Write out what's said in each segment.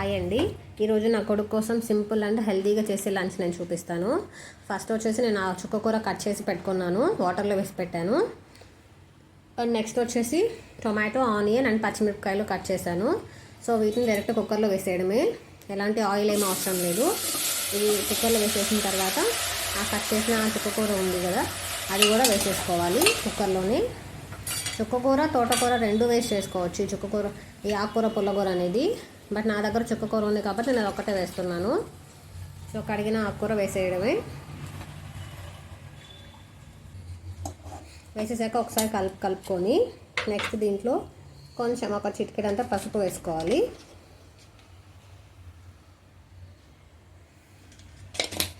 Hi అండి. ఈరోజు నా కొడుకు కోసం సింపుల్ అండ్ హెల్తీగా చేసే లంచ్ నేను చూపిస్తాను. ఫస్ట్ వచ్చేసి నేను ఆ చుక్కకూర కట్ చేసి పెట్టుకున్నాను, వాటర్లో వేసి పెట్టాను. అండ్ నెక్స్ట్ వచ్చేసి టొమాటో, ఆనియన్ అండ్ పచ్చిమిరపకాయలు కట్ చేశాను. సో వీటిని డైరెక్ట్ కుక్కర్లో వేసేయడమే, ఎలాంటి ఆయిల్ ఏమీ అవసరం లేదు. ఇది కుక్కర్లో వేసేసిన తర్వాత ఆ కట్ చేసిన చుక్కకూర ఉంది కదా, అది కూడా వేసేసుకోవాలి కుక్కర్లోనే. చుక్కకూర, తోటకూర రెండు వేస్ట్ చేసుకోవచ్చు. ఈ చుక్కకూర, ఈ ఆకుకూర, పుల్లకూర అనేది. బట్ నా దగ్గర చుక్కకూర ఉంది కాబట్టి నేను ఒకటే వేస్తున్నాను. సో కడిగిన ఆకుకూర వేసేయడమే. వేసేసాక ఒకసారి కలుపుకొని నెక్స్ట్ దీంట్లో కొంచెం ఒక చిటికెడంతా పసుపు వేసుకోవాలి.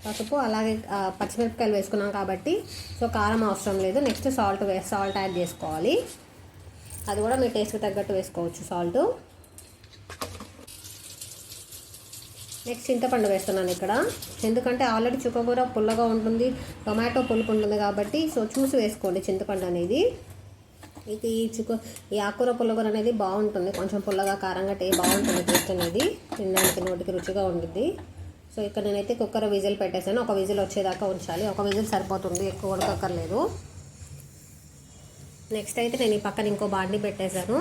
పసుపు అలాగే పచ్చిమిరపకాయలు వేసుకున్నాం కాబట్టి సో కారం అవసరం లేదు. నెక్స్ట్ సాల్ట్ యాడ్ చేసుకోవాలి. అది కూడా మీ టేస్ట్కి తగ్గట్టు వేసుకోవచ్చు సాల్ట్. నెక్స్ట్ చింతపండు వేస్తున్నాను ఇక్కడ, ఎందుకంటే ఆల్రెడీ చుక్కకూర పుల్లగా ఉంటుంది, టొమాటో పులుపు ఉంటుంది కాబట్టి సో చూసి వేసుకోండి చింతపండు అనేది. ఇది ఈ ఆకుకూర పుల్లకూర అనేది బాగుంటుంది, కొంచెం పుల్లగా కారంగా బాగుంటుంది టేస్ట్ అనేది, తినడానికి నోటికి రుచిగా ఉంటుంది. సో ఇక్కడ నేనైతే కుక్కర్ విజిల్ పెట్టేసాను. ఒక విజిల్ వచ్చేదాకా ఉంచాలి, ఒక విజిల్ సరిపోతుంది, ఎక్కువ ఉడకక్కర్లేదు. నెక్స్ట్ అయితే నేను ఈ పక్కన ఇంకో బాండి పెట్టేశాను.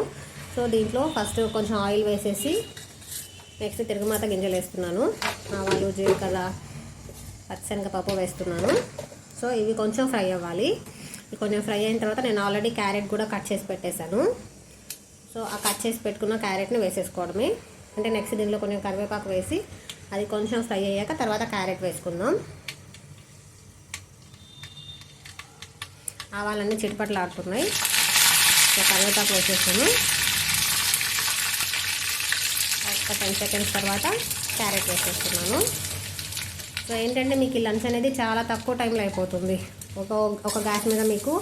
సో దీంట్లో ఫస్ట్ కొంచెం ఆయిల్ వేసేసి నెక్స్ట్ తిరుగుమాత గింజలు వేస్తున్నాను, ఆవాలు, జీలకర్ర, పచ్చిశనగపప్పు వేస్తున్నాను. సో ఇవి కొంచెం ఫ్రై అవ్వాలి. ఇవి కొంచెం ఫ్రై అయిన తర్వాత నేను ఆల్రెడీ క్యారెట్ కూడా కట్ చేసి పెట్టేశాను. సో ఆ కట్ చేసి పెట్టుకున్న క్యారెట్ని వేసేసుకోవడమే. అంటే నెక్స్ట్ దీనిలో కొంచెం కరివేపాకు వేసి అది కొంచెం ఫ్రై అయ్యాక తర్వాత క్యారెట్ వేసుకుందాం. ఆవాలన్నీ చిటిపట్లు ఆడుతున్నాయి. సో కరివేపాకు వేసేస్తాను. ఒక 10 సెకండ్స్ తర్వాత క్యారెట్ వేసేస్తున్నాను. సో ఏంటంటే మీకు ఈ లంచ్ అనేది చాలా తక్కువ టైంలో అయిపోతుంది. ఒక గ్యాస్ మీద మీకు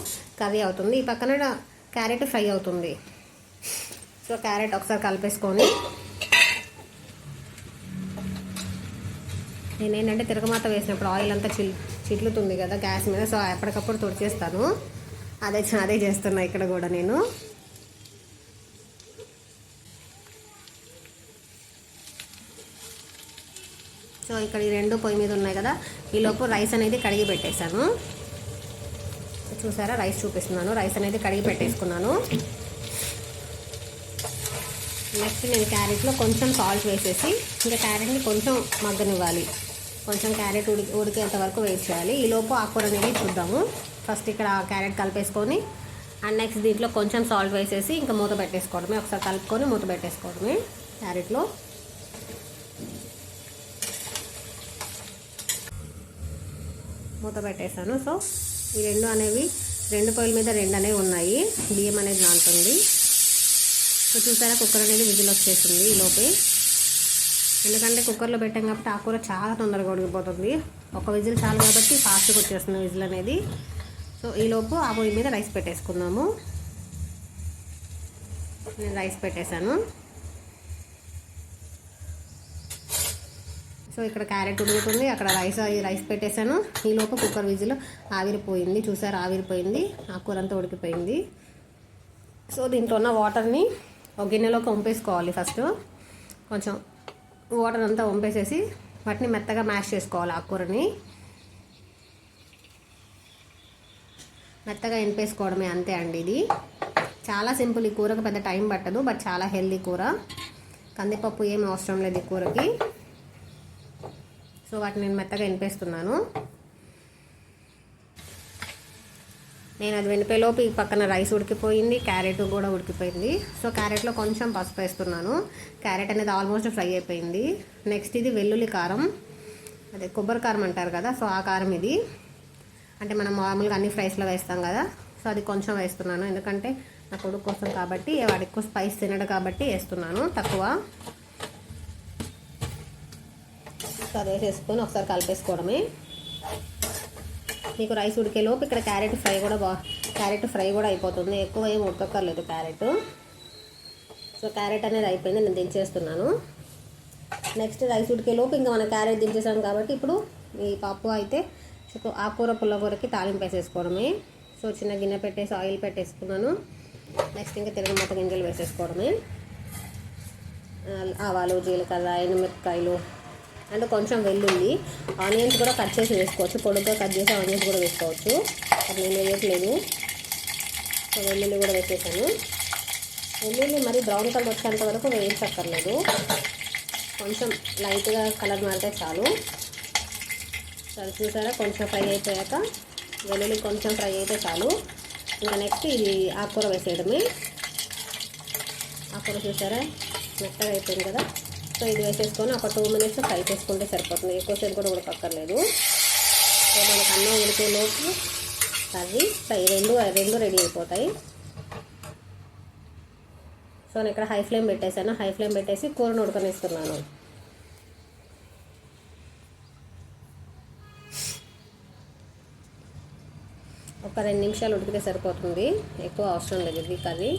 కర్రీ అవుతుంది, ఈ పక్కన క్యారెట్ ఫ్రై అవుతుంది. సో క్యారెట్ ఒకసారి కలిపేసుకొని నేనేంటంటే తిరగమాత వేసినప్పుడు ఆయిల్ అంతా చిట్లుతుంది కదా గ్యాస్ మీద, సో ఎప్పటికప్పుడు తుడిచేస్తాను. అదే చేస్తున్నా ఇక్కడ కూడా నేను. సో ఇక్కడ ఈ రెండు పొయ్యి మీద ఉన్నాయి కదా, ఈలోపు రైస్ అనేది కడిగి పెట్టేశాను. చూసారా, రైస్ చూపిస్తున్నాను. రైస్ అనేది కడిగి పెట్టేసుకున్నాను. నెక్స్ట్ నేను క్యారెట్లో కొంచెం సాల్ట్ వేసేసి ఇంకా క్యారెట్ని కొంచెం మగ్గనివ్వాలి. కొంచెం క్యారెట్ ఉడికేంత వరకు వెయిట్ చేయాలి. ఈలోపు ఆకుకూర అనేది చూద్దాము. ఫస్ట్ ఇక్కడ క్యారెట్ కలిపేసుకొని అండ్ నెక్స్ట్ దీంట్లో కొంచెం సాల్ట్ వేసేసి ఇంకా మూత పెట్టేసుకోవడమే. ఒకసారి కలుపుకొని మూత పెట్టేసుకోవడమే క్యారెట్లో. మూత పెట్టేశాను. సో ఈ రెండు పొయ్యిల మీద రెండు అనేవి ఉన్నాయి, బియ్యం అనేది నానుతుంది. సో చూసారా, కుక్కర్ అనేది విజిల్ వచ్చేసింది ఈ లోపే. ఎందుకంటే కుక్కర్లో పెట్టాం కాబట్టి ఆకుకూర చాలా తొందరగా ఉడికిపోతుంది. ఒక విజిల్ చాలు కాబట్టి ఫాస్ట్గా వచ్చేస్తుంది విజిల్ అనేది. సో ఈలోపు ఆ పొయ్యి మీద రైస్ పెట్టేసుకుందాము. నేను రైస్ పెట్టేశాను. సో ఇక్కడ క్యారెట్ ఉడుకుతుంది, అక్కడ రైస్ పెట్టేశాను. ఈలోపు కుక్కర్ విజిల్ ఆవిరిపోయింది. చూసారు, ఆవిరిపోయింది, ఆకుకూర అంతా ఉడికిపోయింది. సో దీంట్లో ఉన్న వాటర్ని ఒక గిన్నెలోకి వంపేసుకోవాలి. ఫస్ట్ కొంచెం వాటర్ అంతా వంపేసేసి వాటిని మెత్తగా మ్యాష్ చేసుకోవాలి. ఆకుకూరని మెత్తగా ఎనిపేసుకోవడమే, అంతే అండి. ఇది చాలా సింపుల్. ఈ కూరకు పెద్ద టైం పట్టదు, బట్ చాలా హెల్దీ కూర. కందిపప్పు ఏం అవసరం లేదు ఈ కూరకి. సో వాటిని నేను మెత్తగా ఎనిపేస్తున్నాను. నేను అది వెనిపేలోపు ఈ పక్కన రైస్ ఉడికిపోయింది, క్యారెట్ కూడా ఉడికిపోయింది. సో క్యారెట్లో కొంచెం పసుపు వేస్తున్నాను. క్యారెట్ అనేది ఆల్మోస్ట్ ఫ్రై అయిపోయింది. నెక్స్ట్ ఇది వెల్లుల్లి కారం, అదే కొబ్బరి కారం అంటారు కదా, సో ఆ కారం ఇది. అంటే మనం మామూలుగా అన్ని ఫ్రైస్లో వేస్తాం కదా, సో అది కొంచెం వేస్తున్నాను. ఎందుకంటే నా కొడుకు కోసం కాబట్టి, వాడు ఎక్కువ స్పైస్ తినడు కాబట్టి వేస్తున్నాను తక్కువ. సో అది వేసేసుకొని ఒకసారి కలిపేసుకోవడమే. మీకు రైస్ ఉడికేలోపు ఇక్కడ క్యారెట్ ఫ్రై కూడా అయిపోతుంది. ఎక్కువ ఏం ఉడకక్కర్లేదు క్యారెట్. సో క్యారెట్ అనేది అయిపోయింది, నేను దించేస్తున్నాను. నెక్స్ట్ రైస్ ఉడికేలోపు ఇంకా మనం క్యారెట్ దించేసాం కాబట్టి ఇప్పుడు ఈ పప్పు అయితే ఆకుకూర పుల్లకూరకి తాలింపు వేసేసుకోవడమే. సో చిన్న గిన్నె పెట్టేసి ఆయిల్ పెట్టేసుకున్నాను. నెక్స్ట్ ఇంకా తిరగమాత గింజలు వేసేసుకోవడమే. ఆవాలు, జీలకర్ర, ఎండుమిరపకాయలు అండ్ కొంచెం వెల్లుల్లి, ఆనియన్స్ కూడా కట్ చేసి వేసుకోవచ్చు. పొడుగ్గా కట్ చేసి ఆనియన్స్ కూడా వేసుకోవచ్చు. అది నేను వేయట్లేదు. సో వెల్లుల్లి కూడా వేసేసాను. వెల్లుల్లి మరి బ్రౌన్ కలర్ వచ్చేంత వరకు వేయించక్కర్లేదు. కొంచెం లైట్గా కలర్ మారితే చాలు. సరే చూసారా, కొంచెం ఫ్రై అయిపోయాక వెల్లుల్లి కొంచెం ఫ్రై అయితే చాలు. ఇంకా నెక్స్ట్ ఇది ఆకుకూర వేసేయడమే. ఆకుకూర చూసారా మెత్తగా అయిపోయింది కదా. సో ఇది వేసేసుకొని ఒక 2 minutes ఫ్రై చేసుకుంటే సరిపోతుంది. ఎక్కువసేపు కూడా ఉడకక్కర్లేదు. సో మనకు అన్నం ఉడికేలోపు కర్రీ ఫ్రై రెండు రెడీ అయిపోతాయి. సో నేను ఇక్కడ హై ఫ్లేమ్ పెట్టేసాను. హై ఫ్లేమ్ పెట్టేసి కూరను ఉడకనిస్తున్నాను. ఒక 2 నిమిషాలు ఉడికితే సరిపోతుంది. ఎక్కువ అవసరం లేదు ఇది కర్రీ.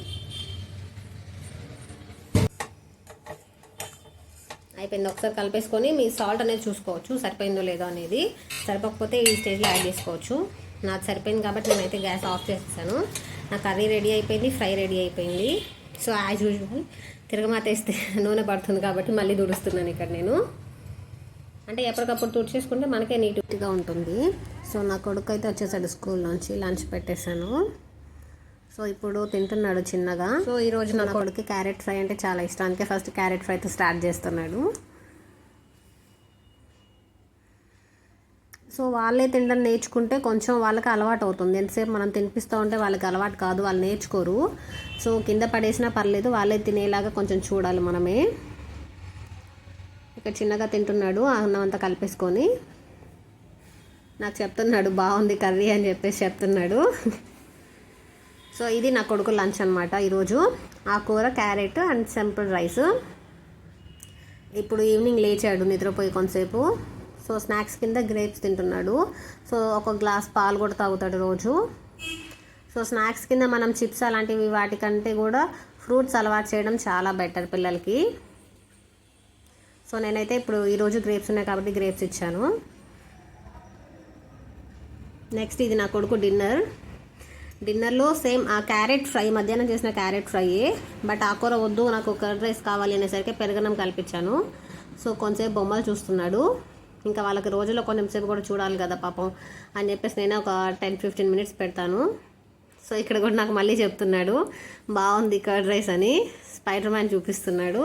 అయిపోయింది. ఒకసారి కలిపేసుకొని మీ సాల్ట్ అనేది చూసుకోవచ్చు, సరిపోయిందో లేదో అనేది. సరిపోకపోతే ఈ స్టేజ్లో యాడ్ చేసుకోవచ్చు. నాకు సరిపోయింది కాబట్టి నేనైతే గ్యాస్ ఆఫ్ చేసేసాను. నా కర్రీ రెడీ అయిపోయింది, ఫ్రై రెడీ అయిపోయింది. సో యాజ్ యూజువల్ తిరగమాతేస్తే నూనె పడుతుంది కాబట్టి మళ్ళీ తుడుస్తున్నాను ఇక్కడ నేను. అంటే ఎప్పటికప్పుడు తుడిచేసుకుంటే మనకే నీట్గా ఉంటుంది. సో నా కొడుకు అయితే వచ్చేసాడు స్కూల్ నుంచి, లంచ్ పెట్టేశాను. సో ఇప్పుడు తింటున్నాడు చిన్నగా. సో ఈరోజు నా కొడుకు క్యారెట్ ఫ్రై అంటే చాలా ఇష్టం. అందుకే ఫస్ట్ క్యారెట్ ఫ్రైతో స్టార్ట్ చేస్తున్నాడు. సో వాళ్ళే తినడం నేర్చుకుంటే కొంచెం వాళ్ళకి అలవాటు అవుతుంది. ఎంతసేపు మనం తినిపిస్తూ ఉంటే వాళ్ళకి అలవాటు కాదు, వాళ్ళు నేర్చుకోరు. సో కింద పడేసినా పర్లేదు, వాళ్ళే తినేలాగా కొంచెం చూడాలి మనమే. ఇక్కడ చిన్నగా తింటున్నాడు అన్నం అంతా కలిపేసుకొని. నాకు చెప్తున్నాడు బాగుంది కర్రీ అని చెప్పేసి చెప్తున్నాడు. సో ఇది నా కొడుకు లంచ్ అనమాట ఈరోజు. ఆకుకూర, క్యారెట్ అండ్ సింపుల్ రైస్. ఇప్పుడు ఈవినింగ్ లేచాడు నిద్రపోయి కొంతసేపు. సో స్నాక్స్ కింద గ్రేప్స్ తింటున్నాడు. సో ఒక గ్లాస్ పాలు కూడా తాగుతాడు రోజు. సో స్నాక్స్ కింద మనం చిప్స్ అలాంటివి వాటికంటే కూడా ఫ్రూట్స్ అలవాటు చేయడం చాలా బెటర్ పిల్లలకి. సో నేనైతే ఇప్పుడు ఈరోజు గ్రేప్స్ ఉన్నాయి కాబట్టి గ్రేప్స్ ఇచ్చాను. నెక్స్ట్ ఇది నా కొడుకు డిన్నర్లో సేమ్ ఆ క్యారెట్ ఫ్రై, మధ్యాహ్నం చేసిన క్యారెట్ ఫ్రై. బట్ ఆకుకూర వద్దు, నాకు కర్డ్ రైస్ కావాలి అనేసరికి పెరుగన్నం కల్పించాను. సో కొంచెంసేపు బొమ్మలు చూస్తున్నాడు. ఇంకా వాళ్ళకి రోజులో కొంచెంసేపు కూడా చూడాలి కదా పాపం అని చెప్పేసి నేను ఒక 10-15 minutes పెడతాను. సో ఇక్కడ కూడా నాకు మళ్ళీ చెప్తున్నాడు బాగుంది కర్డ్ రైస్ అని. స్పైడర్ మ్యాన్ చూపిస్తున్నాడు.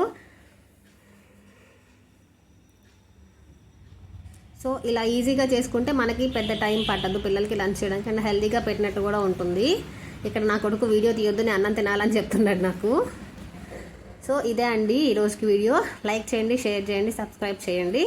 సో ఇలా ఈజీగా చేసుకుంటే మనకి పెద్ద టైం పట్టదు పిల్లలకి లంచ్ చేయడానికి, అండ్ హెల్తీగా పెట్టినట్టు కూడా ఉంటుంది. ఇక్కడ నా కొడుకు వీడియో తీయొద్దు, నేను అన్నం తినాలని చెప్తున్నాడు నాకు. సో ఇదే అండి ఈరోజుకి వీడియో. లైక్ చేయండి, షేర్ చేయండి, సబ్స్క్రైబ్ చేయండి.